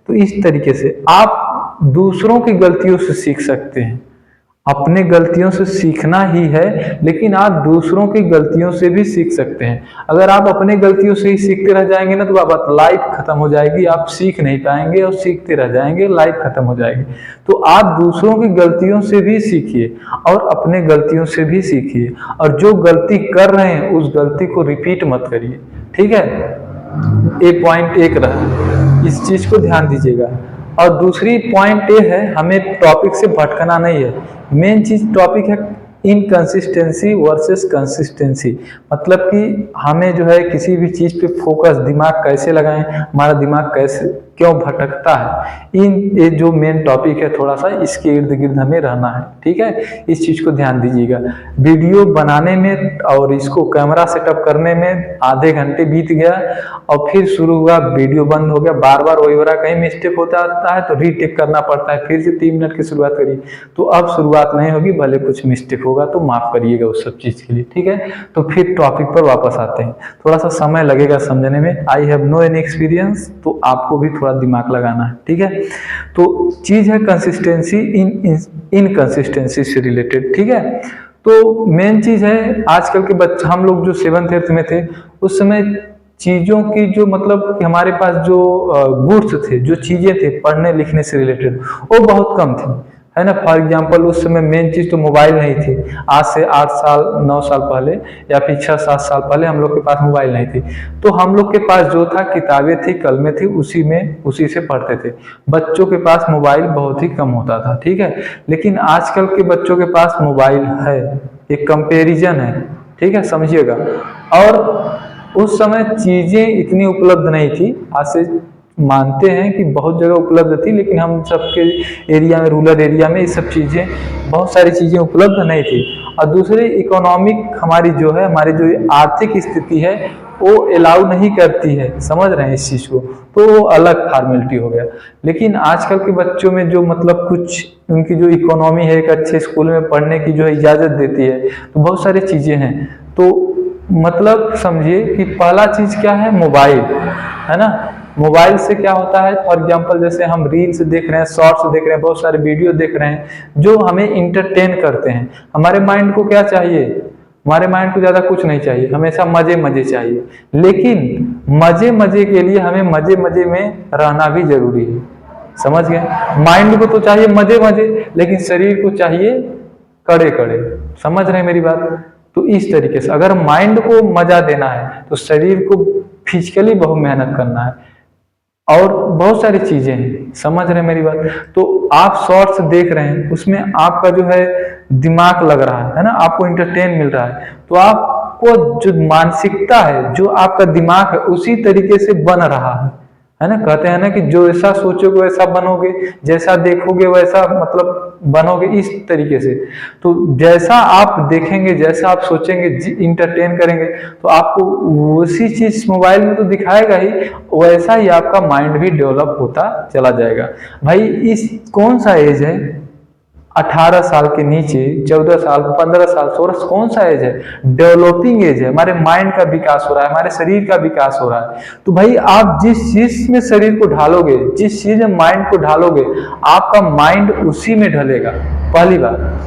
तो इस तरीके से आप दूसरों की गलतियों से सीख सकते हैं। अपने गलतियों से सीखना ही है, लेकिन आप दूसरों की गलतियों से भी सीख सकते हैं। अगर आप अपने गलतियों से ही सीखते रह जाएंगे ना, तो आप लाइफ खत्म हो जाएगी, आप सीख नहीं पाएंगे और सीखते रह जाएंगे, लाइफ खत्म हो जाएगी। तो आप दूसरों की गलतियों से भी सीखिए और अपने गलतियों से भी सीखिए, और जो गलती कर रहे हैं उस गलती को रिपीट मत करिए। ठीक है, एक पॉइंट एक रहा, इस चीज को ध्यान दीजिएगा। और दूसरी पॉइंट ये है, हमें टॉपिक से भटकना नहीं है। मेन चीज टॉपिक है इनकंसिस्टेंसी वर्सेस कंसिस्टेंसी। मतलब कि हमें जो है किसी भी चीज पे फोकस, दिमाग कैसे लगाएं, हमारा दिमाग कैसे क्यों भटकता है, ये जो मेन टॉपिक है, थोड़ा सा इसके इर्द गिर्द हमें रहना है। ठीक है, इस चीज को ध्यान दीजिएगा। वीडियो बनाने में और इसको कैमरा सेटअप करने में आधे घंटे बीत गया और फिर शुरू हुआ, वीडियो बंद हो गया, बार बार वही हो रहा, कहीं मिस्टेक होता है तो रीटेक करना पड़ता है, फिर से 3 मिनट की शुरुआत करिए। तो अब शुरुआत नहीं होगी, भले कुछ मिस्टेक होगा तो माफ करिएगा उस सब चीज के लिए। ठीक है, तो फिर टॉपिक पर वापस आते हैं। थोड़ा सा समय लगेगा समझने में, I have no any experience, तो आपको भी थोड़ा दिमाग लगाना है। ठीक है, तो चीज है कंसिस्टेंसी इनकंसिस्टेंसी से रिलेटेड। ठीक है, तो मेन चीज है, आजकल के बच्चे, हम लोग जो 7th 8th में थे उस समय चीजों की जो मतलब हमारे पास जो गुड्स थे, जो चीजें थे पढ़ने लिखने से रिलेटेड, वो बहुत कम थी, है ना। फॉर एग्जांपल उस समय मेन चीज तो मोबाइल नहीं थी। आज से 8 साल 9 साल पहले या फिर 6-7 साल पहले हम लोग के पास मोबाइल नहीं थी। तो हम लोग के पास जो था, किताबें थी, कलमें थी, उसी से पढ़ते थे। बच्चों के पास मोबाइल बहुत ही कम होता था। ठीक है, लेकिन आजकल के बच्चों के पास मोबाइल है, एक कंपेरिजन है। ठीक है, समझिएगा। और उस समय चीजें इतनी उपलब्ध नहीं थी, आज से मानते हैं कि बहुत जगह उपलब्ध थी, लेकिन हम सबके एरिया में, रूरल एरिया में ये सब चीजें, बहुत सारी चीजें उपलब्ध नहीं थी। और दूसरे इकोनॉमिक हमारी जो है, हमारी जो आर्थिक स्थिति है वो अलाउ नहीं करती है, समझ रहे हैं इस चीज को, तो वो अलग फॉर्मेलिटी हो गया। लेकिन आजकल के बच्चों में जो मतलब कुछ उनकी जो इकोनॉमी है, एक अच्छे स्कूल में पढ़ने की जो है इजाजत देती है, तो बहुत सारी चीजें हैं। तो मतलब समझिए कि पहला चीज क्या है, मोबाइल, है ना। मोबाइल से क्या होता है, फॉर एग्जांपल जैसे हम रील्स देख रहे हैं, शॉर्ट्स देख रहे हैं, बहुत सारे वीडियो देख रहे हैं जो हमें इंटरटेन करते हैं। हमारे माइंड को क्या चाहिए, हमारे माइंड को ज्यादा कुछ नहीं चाहिए, हमेशा मजे मजे चाहिए। लेकिन मजे मजे के लिए हमें मजे मजे में रहना भी जरूरी है, समझ गए। माइंड को तो चाहिए मजे मजे, लेकिन शरीर को चाहिए कड़े कड़े, समझ रहे हैं मेरी बात। तो इस तरीके से अगर माइंड को मजा देना है तो शरीर को फिजिकली बहुत मेहनत करना है, और बहुत सारी चीजें हैं, समझ रहे हैं मेरी बात। तो आप शॉर्ट्स देख रहे हैं, उसमें आपका जो है दिमाग लग रहा है ना, आपको इंटरटेन मिल रहा है, तो आपको जो मानसिकता है, जो आपका दिमाग है, उसी तरीके से बन रहा है ना। कहते हैं ना कि जो ऐसा सोचोगे वैसा बनोगे, जैसा देखोगे वैसा मतलब बनोगे, इस तरीके से। तो जैसा आप देखेंगे, जैसा आप सोचेंगे, इंटरटेन करेंगे, तो आपको उसी चीज मोबाइल में तो दिखाएगा ही, वैसा ही आपका माइंड भी डेवलप होता चला जाएगा। भाई इस कौन सा एज है, 18 साल के नीचे, 14 साल, 15 साल, 16, कौन सा एज है, डेवलपिंग एज है। हमारे माइंड का विकास हो रहा है, हमारे शरीर का विकास हो रहा है। तो भाई आप जिस चीज में शरीर को ढालोगे, जिस चीज में माइंड को ढालोगे, आपका माइंड उसी में ढलेगा, पहली बात।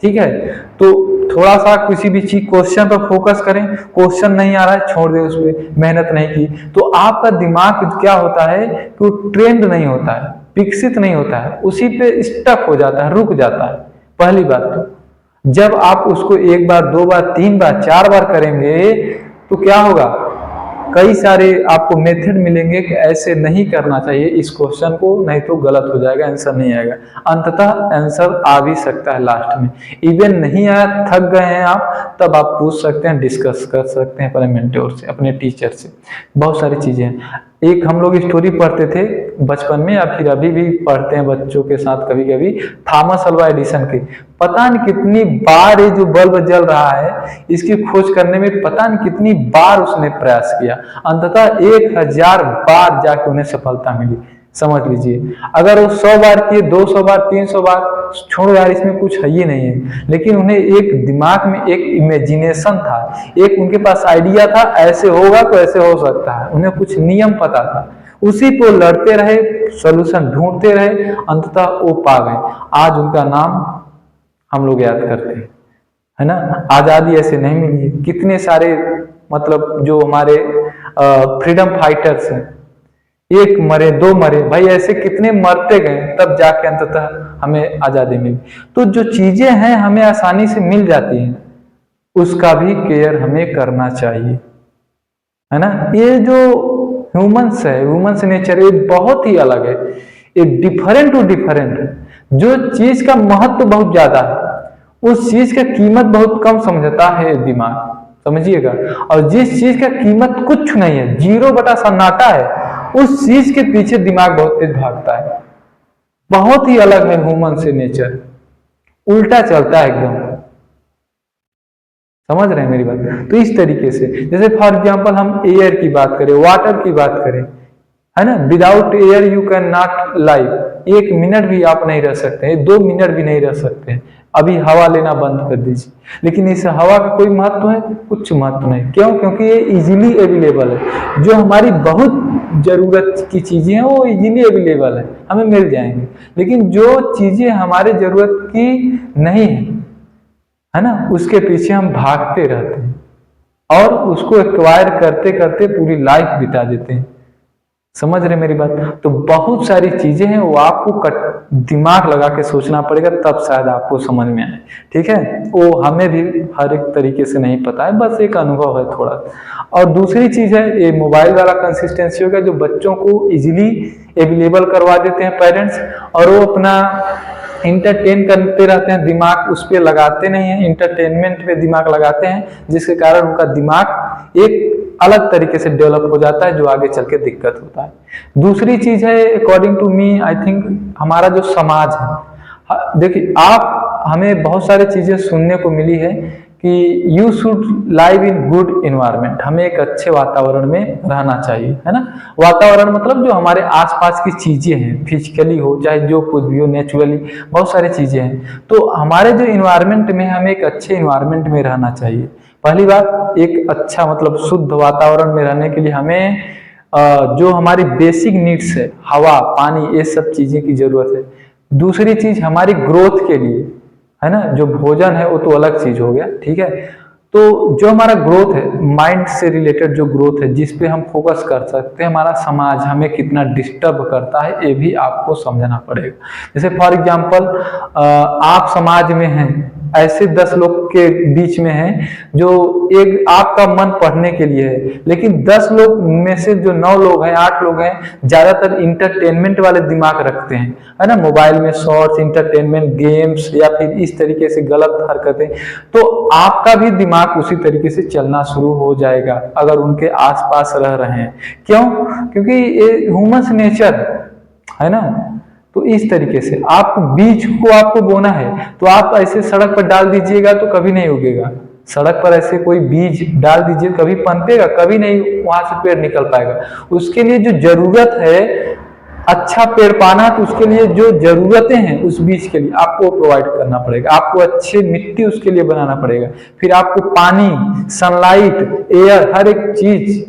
ठीक है, तो थोड़ा सा किसी भी चीज क्वेश्चन पर फोकस करें, क्वेश्चन नहीं आ रहा है छोड़ दे, उस पर मेहनत नहीं की, तो आपका दिमाग क्या होता है कि वो ट्रेंड नहीं होता है, विकसित नहीं होता है, उसी पे स्टक हो जाता है, रुक जाता है। पहली बात तो जब आप उसको 1 बार 2 बार 3 बार 4 बार करेंगे तो क्या होगा, कई सारे आपको मेथड मिलेंगे कि ऐसे नहीं करना चाहिए इस क्वेश्चन को, नहीं तो गलत हो जाएगा, आंसर नहीं आएगा। अंततः आंसर आ भी सकता है लास्ट में, इवन नहीं आया, थक गए हैं आप, तब आप पूछ सकते हैं, डिस्कस कर सकते हैं अपने मेंटोर से, अपने टीचर से। बहुत सारी चीजें हैं। एक हम लोग स्टोरी पढ़ते थे बचपन में, या फिर अभी भी पढ़ते हैं बच्चों के साथ कभी कभी, थॉमस अल्वा एडिसन की। पता नहीं कितनी बार ये जो बल्ब जल रहा है, इसकी खोज करने में पता नहीं कितनी बार उसने प्रयास किया, अंततः 1000 बार जाके उन्हें सफलता मिली। समझ लीजिए, अगर वो 100 बार किए, 200 बार, 300 बार, छोड़ो यार, इसमें कुछ है ही नहीं है, लेकिन उन्हें एक दिमाग में एक इमेजिनेशन था, एक उनके पास आइडिया था, ऐसे होगा तो ऐसे हो सकता है, उन्हें कुछ नियम पता था, उसी को लड़ते रहे, सोल्यूशन ढूंढते रहे, अंततः वो पा गए। आज उनका नाम हम लोग याद करते हैं, है ना। आजादी ऐसे नहीं मिली है। कितने सारे मतलब जो हमारे फ्रीडम फाइटर्स हैं, एक मरे, दो मरे, भाई ऐसे कितने मरते गए, तब जाके अंततः हमें आजादी मिली। तो जो चीजें हैं हमें आसानी से मिल जाती हैं, उसका भी केयर हमें करना चाहिए, है ना। ये जो ह्यूमंस है, ह्यूमंस नेचर, ये बहुत ही अलग है, ये डिफरेंट टू डिफरेंट है। जो चीज का महत्व बहुत ज्यादा है, उस चीज का कीमत बहुत कम समझता है दिमाग, समझिएगा। और जिस चीज का कीमत कुछ नहीं है, जीरो बटा सन्नाटा है, उस चीज के पीछे दिमाग बहुत तेज भागता है। बहुत ही अलग है ह्यूमन से नेचर, उल्टा चलता है एकदम। समझ रहे हैं मेरी बात। तो इस तरीके से, जैसे फॉर एग्जांपल हम एयर की बात करें, वाटर की बात करें, है ना। Without air you can not live. 1 minute भी आप नहीं रह सकते हैं, 2 मिनट भी नहीं रह सकते हैं। अभी हवा लेना बंद कर दीजिए, लेकिन इस हवा का कोई महत्व है? कुछ महत्व नहीं। क्यों? क्योंकि ये इजीली अवेलेबल है। जो हमारी बहुत जरूरत की चीजें हैं वो इजीली अवेलेबल है, हमें मिल जाएंगे। लेकिन जो चीजें हमारे जरूरत की नहीं है ना, उसके पीछे हम भागते रहते हैं और उसको एक्वायर करते करते पूरी लाइफ बिता देते हैं। समझ रहे मेरी बात। तो बहुत सारी चीजें हैं, वो आपको दिमाग लगा के सोचना पड़ेगा, तब शायद आपको समझ में आए। ठीक है, वो हमें भी हर एक तरीके से नहीं पता है, बस एक अनुभव है थोड़ा। और दूसरी चीज है ये मोबाइल वाला कंसिस्टेंसी होगा, जो बच्चों को इजीली अवेलेबल करवा देते हैं पेरेंट्स, और वो अपना इंटरटेन करते रहते हैं, दिमाग उस पर लगाते नहीं है, इंटरटेनमेंट पे दिमाग लगाते हैं, जिसके कारण उनका दिमाग एक अलग तरीके से डेवलप हो जाता है, जो आगे चल के दिक्कत होता है। दूसरी चीज है, according to me, I think हमारा जो समाज है, देखिए आप, हमें बहुत सारी चीजें सुनने को मिली है कि you should live in good environment, हमें एक अच्छे वातावरण में रहना चाहिए, है ना। वातावरण मतलब जो हमारे आसपास की चीजें हैं, फिजिकली हो चाहे जो कुछ भी हो, नेचुरली बहुत सारी चीजें हैं। तो हमारे जो इन्वायरमेंट में, हमें एक अच्छे इन्वायरमेंट में रहना चाहिए। पहली बात, एक अच्छा मतलब शुद्ध वातावरण में रहने के लिए हमें जो हमारी बेसिक नीड्स है, हवा, पानी, ये सब चीजें की जरूरत है। दूसरी चीज हमारी ग्रोथ के लिए, है ना, जो भोजन है वो तो अलग चीज हो गया, ठीक है। तो जो हमारा ग्रोथ है, माइंड से रिलेटेड जो ग्रोथ है, जिस पे हम फोकस कर सकते हैं, हमारा समाज हमें कितना डिस्टर्ब करता है, ये भी आपको समझना पड़ेगा। जैसे फॉर एग्जांपल आप समाज में हैं, ऐसे 10 लोग के बीच में हैं जो एक आपका मन पढ़ने के लिए है, लेकिन 10 लोग में से जो 9 लोग हैं, 8 लोग हैं, ज्यादातर इंटरटेनमेंट वाले दिमाग रखते हैं, है ना। मोबाइल में शॉर्ट्स, इंटरटेनमेंट, गेम्स या फिर इस तरीके से गलत हरकतें, तो आपका भी दिमाग उसी तरीके से चलना शुरू हो जाएगा अगर उनके आसपास रह रहे हैं। क्यों? क्योंकि ये ह्यूमन नेचर है ना। तो इस तरीके से आप बीज को आपको बोना है, तो आप ऐसे सड़क पर डाल दीजिएगा तो कभी नहीं उगेगा। सड़क पर ऐसे कोई बीज डाल दीजिए, कभी पनपेगा? कभी नहीं, वहां से पेड़ निकल पाएगा। उसके लिए जो जरूरत है अच्छा पेड़ पाना, तो उसके लिए जो जरूरतें हैं उस बीज के लिए आपको प्रोवाइड करना पड़ेगा। आपको अच्छी मिट्टी उसके लिए बनाना पड़ेगा, फिर आपको पानी, सनलाइट, एयर, हर एक चीज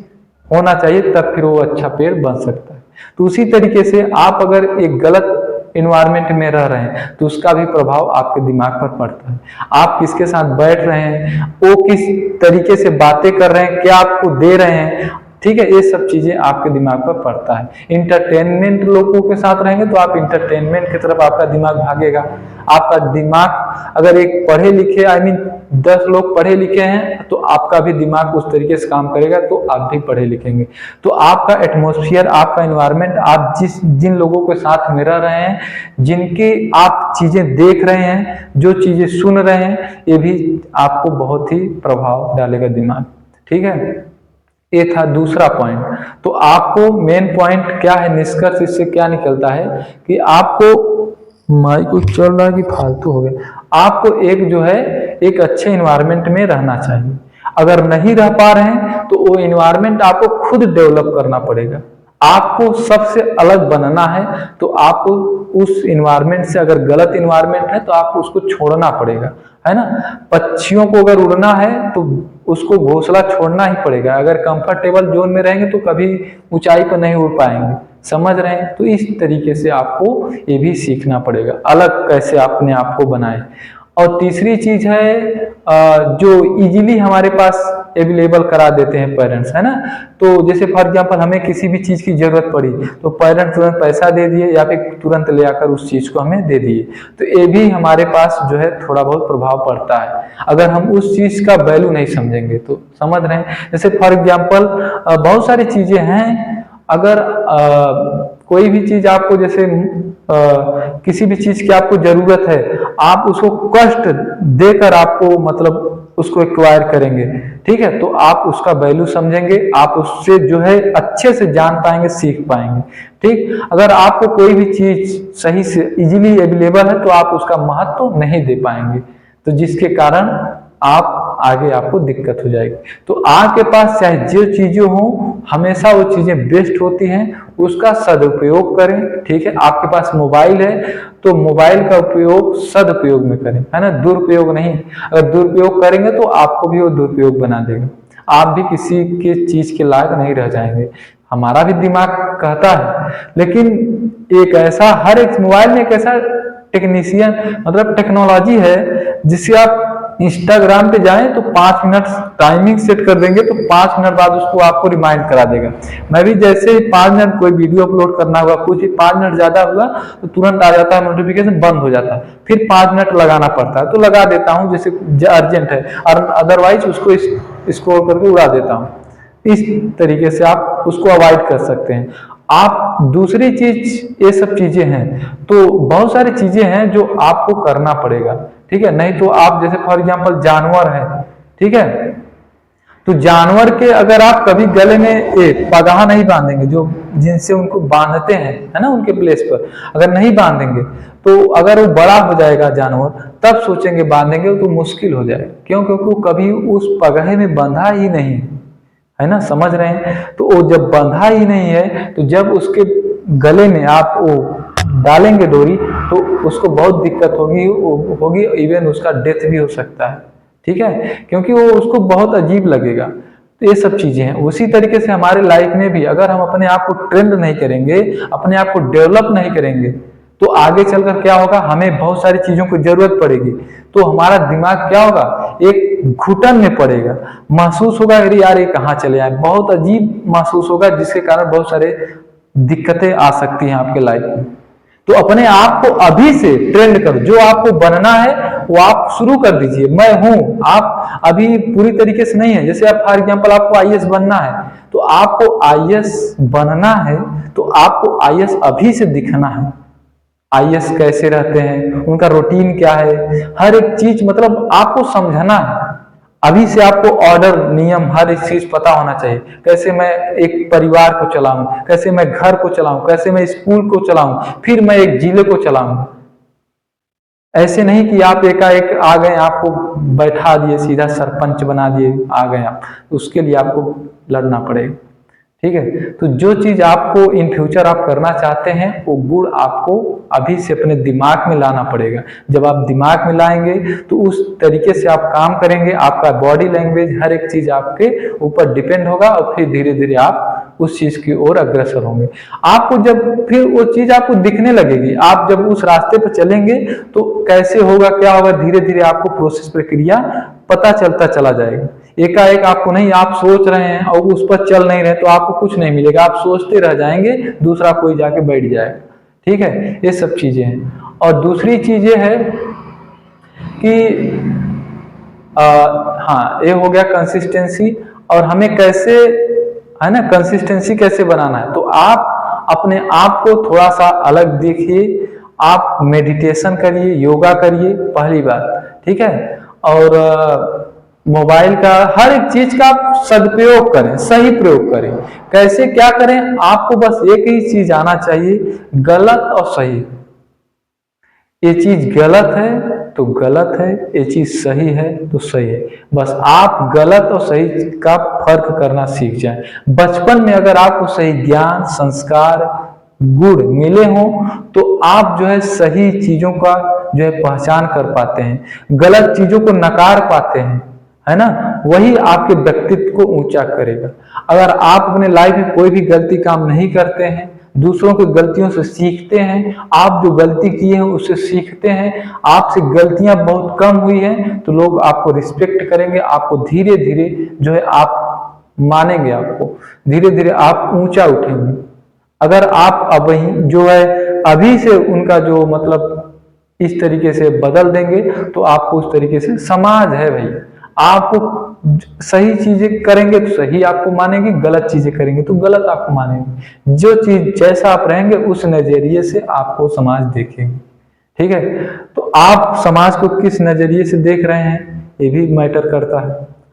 होना चाहिए, तब फिर वो अच्छा पेड़ बन सकता है। तो उसी तरीके से आप अगर एक गलत इन्वायरमेंट में रह रहे हैं, तो उसका भी प्रभाव आपके दिमाग पर पड़ता है। आप किसके साथ बैठ रहे हैं, वो किस तरीके से बातें कर रहे हैं, क्या आपको दे रहे हैं, ठीक है, ये सब चीजें आपके दिमाग पर पड़ता है। इंटरटेनमेंट लोगों के साथ रहेंगे तो आप इंटरटेनमेंट की तरफ आपका दिमाग भागेगा। आपका दिमाग अगर एक पढ़े लिखे, आई मीन 10 लोग पढ़े लिखे हैं, तो आपका भी दिमाग उस तरीके से काम करेगा, तो आप भी पढ़े लिखेंगे। तो आपका एटमॉस्फेयर, आपका एनवायरनमेंट, आप जिन लोगों के साथ में रह रहे हैं, जिनकी आप चीजें देख रहे हैं, जो चीजें सुन रहे हैं, ये भी आपको बहुत ही प्रभाव डालेगा दिमाग। ठीक है, ये था दूसरा पॉइंट। तो आपको मेन पॉइंट क्या है, निष्कर्ष इससे क्या निकलता है कि आपको माइक को चल रहा है कि फालतू हो गया, आपको एक जो है एक अच्छे इन्वायरमेंट में रहना चाहिए। अगर नहीं रह पा रहे हैं तो वो इन्वायरमेंट आपको खुद डेवलप करना पड़ेगा। आपको सबसे अलग बनना है, तो आपको उस इन्वायरमेंट से, अगर गलत इन्वायरमेंट है तो आपको उसको छोड़ना पड़ेगा, है ना। पक्षियों को अगर उड़ना है तो उसको घोंसला छोड़ना ही पड़ेगा। अगर कंफर्टेबल जोन में रहेंगे तो कभी ऊंचाई पर नहीं उड़ पाएंगे, समझ रहे हैं। तो इस तरीके से आपको ये भी सीखना पड़ेगा, अलग कैसे अपने आप को बनाएं। और तीसरी चीज है जो इजीली हमारे पास अवेलेबल करा देते हैं पेरेंट्स, है ना। तो जैसे फॉर एग्जांपल हमें किसी भी चीज की जरूरत पड़ी तो पेरेंट्स तुरंत पैसा दे दिए या फिर तुरंत ले आकर उस चीज को हमें दे दिए, तो ये भी हमारे पास जो है थोड़ा बहुत प्रभाव पड़ता है अगर हम उस चीज का वैल्यू नहीं समझेंगे तो, समझ रहे हैं। जैसे फॉर एग्जाम्पल बहुत सारी चीजें हैं, अगर कोई भी चीज आपको जैसे किसी भी चीज की आपको जरूरत है, आप उसको कष्ट देकर आपको मतलब उसको एक्वायर करेंगे, ठीक है, तो आप उसका वैल्यू समझेंगे, आप उससे जो है अच्छे से जान पाएंगे, सीख पाएंगे, ठीक। अगर आपको कोई भी चीज सही से इजीली अवेलेबल है तो आप उसका महत्व नहीं दे पाएंगे, तो जिसके कारण आप आगे आपको दिक्कत हो जाएगी। तो आपके पास चाहे जो चीजें हो, हमेशा वो चीजें बेस्ट होती हैं, उसका सदुपयोग करें, ठीक है। आपके पास मोबाइल है तो मोबाइल का उपयोग सदुपयोग में करें, है ना, दुरुपयोग नहीं। अगर दुरुपयोग करेंगे तो आपको भी वो दुरुपयोग बना देगा, आप भी किसी के चीज के लायक नहीं रह जाएंगे। हमारा भी दिमाग कहता है, लेकिन एक ऐसा हर एक मोबाइल में एक ऐसा टेक्नीशियन मतलब टेक्नोलॉजी है जिससे आप इंस्टाग्राम पे जाएं तो 5 मिनट टाइमिंग सेट कर देंगे तो 5 मिनट बाद उसको आपको रिमाइंड करा देगा। मैं भी जैसे ही 5 मिनट कोई वीडियो अपलोड करना हुआ, कुछ 5 मिनट ज्यादा हुआ तो तुरंत आ जाता है नोटिफिकेशन, बंद हो जाता है, फिर 5 मिनट लगाना पड़ता है, तो लगा देता हूँ जैसे अर्जेंट है, और अदरवाइज उसको स्क्रॉल करके उड़ा देता हूँ। इस तरीके से आप उसको अवॉइड कर सकते हैं। आप दूसरी चीज, ये सब चीजें हैं तो बहुत सारी चीजें हैं जो आपको करना पड़ेगा, ठीक है। नहीं तो आप जैसे फॉर एग्जांपल जानवर है, ठीक है, तो जानवर के अगर आप कभी गले में एक पगाहा नहीं बांधेंगे, जो जिनसे उनको बांधते हैं, है ना, उनके प्लेस पर अगर नहीं बांधेंगे तो अगर वो बड़ा हो जाएगा जानवर तब सोचेंगे बांधेंगे तो मुश्किल हो जाएगा। क्यों? क्योंकि वो कभी उस पगाहे में बंधा ही नहीं है ना, समझ रहे हैं। तो वो जब बंधा ही नहीं है तो जब उसके गले में आप वो डालेंगे डोरी तो उसको बहुत दिक्कत होगी, इवन उसका डेथ भी हो सकता है, ठीक है, क्योंकि वो उसको बहुत अजीब लगेगा। तो ये सब चीजें हैं। उसी तरीके से हमारे लाइफ में भी अगर हम अपने आप को ट्रेंड नहीं करेंगे, अपने आप को डेवलप नहीं करेंगे तो आगे चलकर क्या होगा, हमें बहुत सारी चीजों की जरूरत पड़ेगी तो हमारा दिमाग क्या होगा, एक घुटन में पड़ेगा, महसूस होगा अरे यार ये कहाँ चले आए, बहुत अजीब महसूस होगा, जिसके कारण बहुत सारे दिक्कतें आ सकती हैं आपके लाइफ में। तो अपने आप को अभी से ट्रेंड करो, जो आपको बनना है वो आप शुरू कर दीजिए। मैं हूं, आप अभी पूरी तरीके से नहीं है, जैसे आप फॉर एग्जांपल आपको आईएएस बनना है तो आपको आईएएस बनना है तो आपको आईएएस अभी से दिखना है। आईएएस कैसे रहते हैं, उनका रूटीन क्या है, हर एक चीज मतलब आपको समझना है। अभी से आपको ऑर्डर, नियम, हर एक चीज पता होना चाहिए। कैसे मैं एक परिवार को चलाऊं, कैसे मैं घर को चलाऊं, कैसे मैं स्कूल को चलाऊं, फिर मैं एक जिले को चलाऊं। ऐसे नहीं कि आप एकाएक आ गए, आपको बैठा दिए, सीधा सरपंच बना दिए, आ गए आप, उसके लिए आपको लड़ना पड़ेगा, ठीक है। तो जो चीज आपको इन फ्यूचर आप करना चाहते हैं वो गुण आपको अभी से अपने दिमाग में लाना पड़ेगा। जब आप दिमाग में लाएंगे तो उस तरीके से आप काम करेंगे, आपका बॉडी लैंग्वेज हर एक चीज आपके ऊपर डिपेंड होगा और फिर धीरे धीरे आप उस चीज की ओर अग्रसर होंगे। आपको जब फिर वो चीज आपको दिखने लगेगी, आप जब उस रास्ते पर चलेंगे तो कैसे होगा, क्या होगा, धीरे धीरे आपको प्रोसेस प्रक्रिया पता चलता चला जाएगा। एकाएक आपको नहीं, आप सोच रहे हैं और उस पर चल नहीं रहे तो आपको कुछ नहीं मिलेगा, आप सोचते रह जाएंगे, दूसरा कोई जाके बैठ जाएगा, ठीक है। ये सब चीजें हैं। और दूसरी चीजें है कि हाँ, ये हो गया कंसिस्टेंसी। और हमें कैसे, है ना, कंसिस्टेंसी कैसे बनाना है, तो आप अपने आप को थोड़ा सा अलग देखिए, आप मेडिटेशन करिए, योगा करिए, पहली बात, ठीक है। और मोबाइल का हर एक चीज का आप सदुपयोग करें, सही प्रयोग करें। कैसे क्या करें, आपको बस एक ही चीज आना चाहिए, गलत और सही। ये चीज गलत है तो गलत है, ये चीज सही है तो सही है। बस आप गलत और सही का फर्क करना सीख जाएं। बचपन में अगर आपको सही ज्ञान, संस्कार, गुण मिले हों तो आप जो है सही चीजों का जो है पहचान कर पाते हैं, गलत चीजों को नकार पाते हैं, है ना, वही आपके व्यक्तित्व को ऊंचा करेगा। अगर आप अपने लाइफ में कोई भी गलती काम नहीं करते हैं, दूसरों की गलतियों से सीखते हैं, आप जो गलती किए हैं उससे सीखते हैं, आपसे गलतियां बहुत कम हुई हैं, तो लोग आपको रिस्पेक्ट करेंगे, आपको धीरे धीरे जो है आप मानेंगे, आपको धीरे धीरे आप ऊंचा उठेंगे। अगर आप अभी जो है अभी से उनका जो मतलब इस तरीके से बदल देंगे, तो आपको उस तरीके से समाज है भाई, आपको सही चीजें करेंगे तो सही आपको मानेंगे, गलत चीजें करेंगे तो गलत आपको मानेंगे। जो चीज जैसा आप रहेंगे उस नजरिए से आपको समाज देखेंगे। ठीक है, तो आप समाज को किस नजरिए से देख रहे हैं ये भी मैटर करता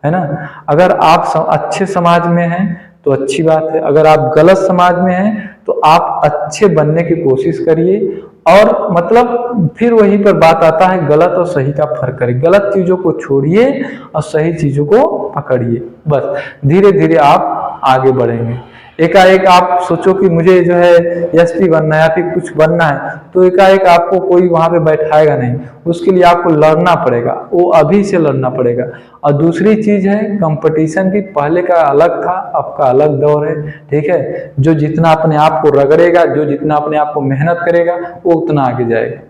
है ना। अगर आप अच्छे समाज में हैं तो अच्छी बात है, अगर आप गलत समाज में हैं तो आप अच्छे बनने की कोशिश करिए। और मतलब फिर वही पर बात आता है, गलत और सही का फर्क करिए, गलत चीजों को छोड़िए और सही चीजों को पकड़िए। बस धीरे धीरे आप आगे बढ़ेंगे। एकाएक आप सोचो कि मुझे जो है एसपी बनना है या फिर कुछ बनना है, तो एकाएक आपको कोई वहां पे बैठाएगा नहीं, उसके लिए आपको लड़ना पड़ेगा, वो अभी से लड़ना पड़ेगा। और दूसरी चीज है कंपटीशन की, पहले का अलग था, अब का अलग दौर है। ठीक है, जो जितना अपने आप को रगड़ेगा, जो जितना अपने आप को मेहनत करेगा, वो उतना आगे जाएगा।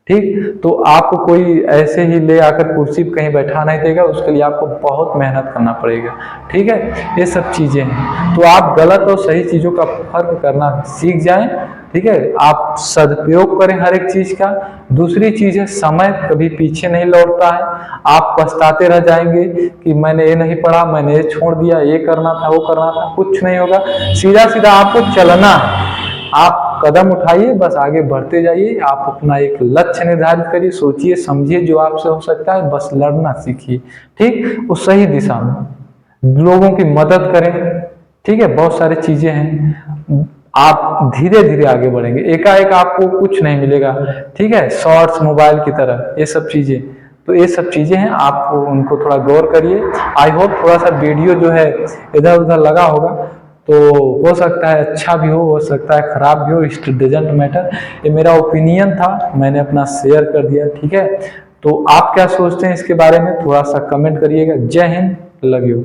ठीक, तो आपको कोई ऐसे ही ले आकर कुर्सी पर कहीं बैठा नहीं देगा, उसके लिए आपको बहुत मेहनत करना पड़ेगा। ठीक है, ये सब चीजें हैं, तो आप गलत और सही चीजों का फर्क करना सीख जाएं। ठीक है, आप सदुपयोग करें हर एक चीज का। दूसरी चीज है, समय कभी पीछे नहीं लौटता है, आप पछताते रह जाएंगे कि मैंने ये नहीं पढ़ा, मैंने ये छोड़ दिया, ये करना था, वो करना था, कुछ नहीं होगा। सीधा सीधा आपको चलना है, आप कदम उठाइए, बस आगे बढ़ते जाइए। आप अपना एक लक्ष्य निर्धारित करिए, सोचिए समझिए जो आपसे हो सकता है, बस लड़ना सीखिए। ठीक, उस सही दिशा में लोगों की मदद करें। ठीक है, बहुत सारी चीजें हैं, आप धीरे धीरे आगे बढ़ेंगे, एकाएक आपको कुछ नहीं मिलेगा। ठीक है, शॉर्ट्स मोबाइल की तरह ये सब चीजें, तो ये सब चीजें हैं, आप उनको थोड़ा गौर करिए। आई होप थोड़ा सा वीडियो जो है इधर उधर लगा होगा, तो हो सकता है अच्छा भी हो सकता है खराब भी हो, इट डजंट मैटर। ये मेरा ओपिनियन था, मैंने अपना शेयर कर दिया। ठीक है, तो आप क्या सोचते हैं इसके बारे में, थोड़ा सा कमेंट करिएगा। जय हिंद, लव यू।